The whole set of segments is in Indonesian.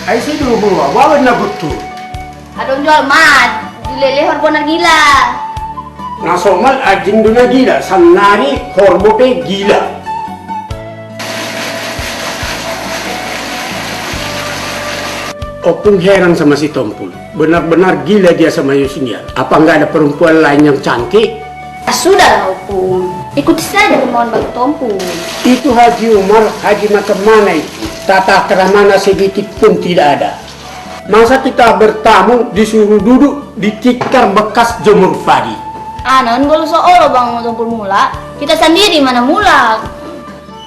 Ay si dulu wawan na gutu. Adong jual mat, dilele horbonan gila. Nasomal ajing duna gila, sanari horbope gila. Opung heran sama si Tompul. Benar-benar gila dia sama Yusinia. Apa nggak ada perempuan lain yang cantik? Sudahlah Opung, ikuti saja kemauan Bang Tompul. Itu Haji Umar, Haji macam mana itu? Tata keramana sedikit pun tidak ada. Masa kita bertamu disuruh duduk di tikar bekas jemur padi? Anon bolu seolo Bang Tompul mula, kita sendiri mana mula.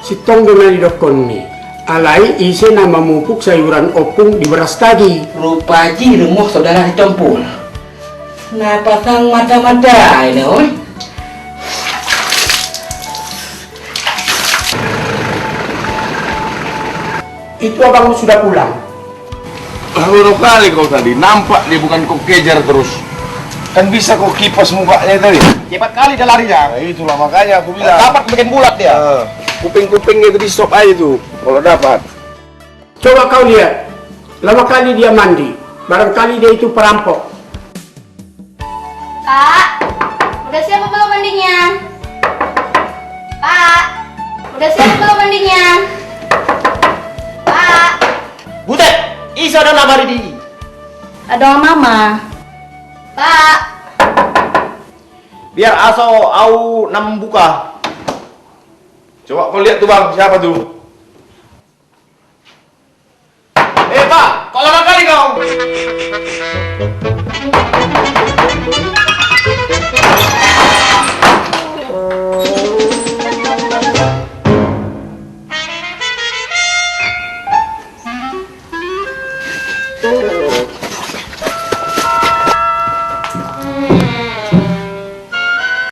Si Tonggo na didokon ni. Alai isi nama mupuk sayuran opung di beras tadi. Rupa ji rumah saudara ditumpul. Kenapa sang mata-mata ini, oi? Itu abang sudah pulang. Baru kali kau tadi, nampak dia bukan kau kejar terus. Kan bisa kau kipas mukanya tadi. Cepat kali dia larinya. Nah, itulah makanya aku bilang. Dapat bikin bulat dia. Kuping-kupingnya itu di stop aja tuh, kalau dapat. Coba kau lihat. Lama kali dia mandi. Barangkali dia itu perampok. Pak, udah siap belum mandinya? Pak, udah siap belum mandinya? Pak, Butet, isa ada labari di. ada mama. Pak, Biar aso au nam buka. Coba kau lihat tuh bang, siapa tuh? Pak, kok lama kali kau?